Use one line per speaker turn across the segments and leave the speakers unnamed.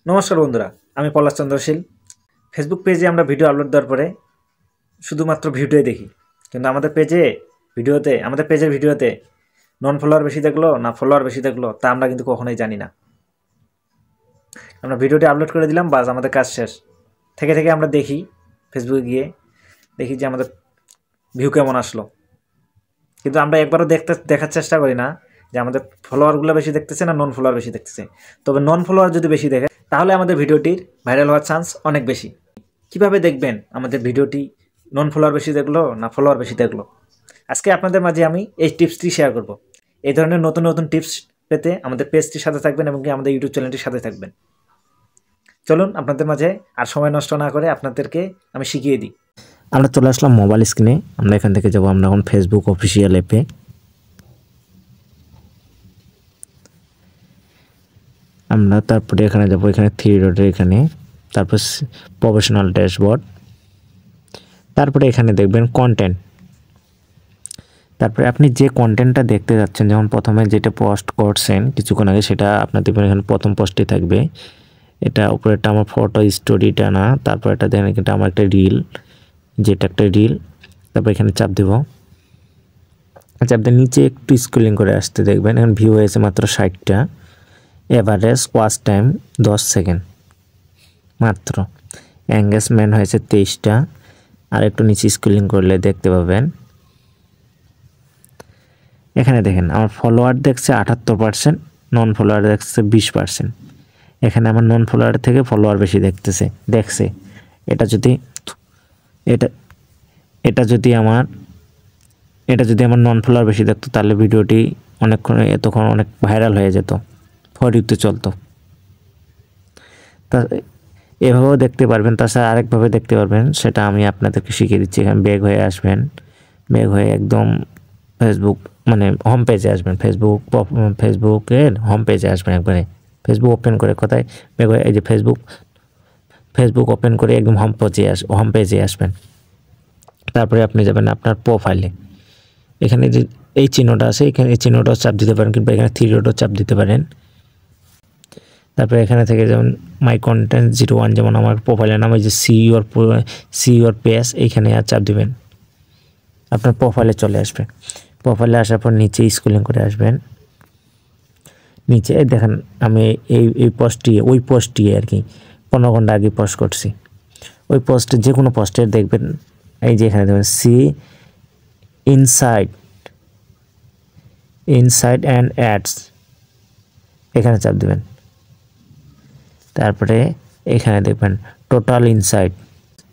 নমস্কার বন্ধুরা, আমি পলাশ চন্দ্রশীল। ফেসবুক পেজে আমরা ভিডিও আপলোড দেওয়ার পরে শুধুমাত্র ভিডিওই দেখি, কিন্তু আমাদের পেজের ভিডিওতে নন ফলোয়ার বেশি দেখলো না ফলোয়ার বেশি দেখলো তা আমরা কিন্তু কখনোই জানি না। আমরা ভিডিওটি আপলোড করে দিলাম, বাস আমাদের কাজ শেষ। থেকে আমরা দেখি, ফেসবুকে গিয়ে দেখি যে আমাদের ভিউ কেমন আসলো, কিন্তু আমরা একবারও দেখার চেষ্টা করি না যে আমাদের ফলোয়ারগুলো বেশি দেখতেছে না নন ফলোয়ার বেশি দেখতেছে। তবে নন ফলোয়ার যদি বেশি দেখে তাহলে আমাদের ভিডিওটির ভাইরাল হওয়ার চান্স অনেক বেশি। কিভাবে দেখবেন আমাদের ভিডিওটি নন ফলোয়ার বেশি দেখলো না ফলোয়ার বেশি দেখলো? আজকে আপনাদের মাঝে আমি এই টিপসটি শেয়ার করব। এই ধরনের নতুন নতুন টিপস পেতে আমাদের পেজটির সাথে থাকবেন এবং আমাদের ইউটিউব চ্যানেলটির সাথে থাকবেন। চলুন আপনাদের মাঝে আর সময় নষ্ট না করে আপনাদেরকে আমি শিখিয়ে দিই।
আমরা চলে আসলাম মোবাইল স্ক্রিনে। আমরা এখান থেকে যাব আমরা এখন ফেসবুক অফিসিয়াল অ্যাপে। আমরা তারপরে এখানে যাব, এখানে থ্রি ডটের এখানে, তারপর প্রফেশনাল ড্যাশবোর্ড, তারপরে এখানে দেখবেন কন্টেন্ট। তারপরে আপনি যে কন্টেন্টটা দেখতে যাচ্ছেন, যেমন প্রথমে যেটা পোস্ট করছেন কিছুক্ষণ আগে, সেটা আপনার দেখবেন এখানে প্রথম পোস্টে থাকবে। এটা উপরেরটা আমার ফটো স্টোরিটা না, তারপর এটা দেখেন এটা আমার একটা রিল, যেটা একটা রিল। তারপর এখানে চাপ দেব, চাপ দিয়ে নিচে একটু স্ক্রলিং করে আসতে দেখবেন এখন ভিউ হয়েছে মাত্র 60টা, এভারেজ ওয়াচ টাইম 10 সেকেন্ড মাত্র, এঙ্গেজমেন্ট হয়েছে 23টা। আর একটু নিচে স্ক্রলিং করলে দেখতে পাবেন এখানে দেখেন আমার ফলোয়ার দেখছে 78%, নন ফলোয়ার দেখছে 20%। এখানে আমার নন ফলোয়ার থেকে ফলোয়ার বেশি দেখছে। এটা যদি আমার নন ফলোয়ার বেশি দেখতো তাহলে ভিডিওটি এতক্ষণ অনেক ভাইরাল হয়ে যেত, ফর ইউতে চলতো। তা এভাবেও দেখতে পারবেন, তাছাড়া আরেকভাবে দেখতে পারবেন, সেটা আমি আপনাদেরকে শিখিয়ে দিচ্ছি। এখানে ব্যাক হয়ে আসবেন, ব্যাক হয়ে একদম ফেসবুক হোম পেজে আসবেন, ফেসবুকের হোম পেজে আসবেন। একবারে ফেসবুক ওপেন করে কোথায় ব্যাক হয়ে এই যে ফেসবুক ওপেন করে একদম হোম পেজে আসবেন। তারপরে আপনি যাবেন আপনার প্রোফাইলে, এখানে যে এই চিহ্নটা আছে, এখানে এই চিহ্নটাও চাপ দিতে পারেন, কিংবা এখানে থ্রি ডটও চাপ দিতে পারেন। তারপরে এখানে থেকে যেমন মাই কন্টেন্ট 01, যেমন আমার প্রোফাইলের নাম, এই যে সি ইউর পেজ, এইখানে আর চাপ দিবেন, আপনার প্রোফাইলে চলে আসবে। প্রোফাইলে আসার পর নিচে স্ক্রলিং করে আসবেন, নিচে দেখেন আমি ওই পোস্টটি আর কি 15 ঘন্টা আগে পোস্ট করছি। ওই পোস্টে যে কোনো পোস্টের দেখবেন এই যে এখানে দেখবেন সি ইনসাইড অ্যান্ড অ্যাডস, এখানে চাপ দেবেন। তারপরে এখানে দেখবেন টোটাল ইনসাইড,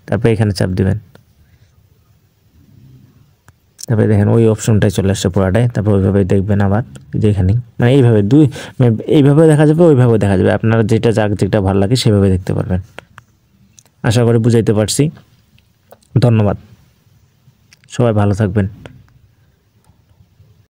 তারপরে এখানে চাপ দেবেন। তারপরে দেখেন ওই অপশনটাই চলে আসছে পুরাটাই। তারপর ওইভাবে দেখবেন আবার যেখানে এইভাবে দেখা যাবে, ওইভাবে দেখা যাবে, আপনারা যেটা ভালো লাগে সেভাবে দেখতে পারবেন। আশা করি বুঝাইতে পারছি। ধন্যবাদ, সবাই ভালো থাকবেন।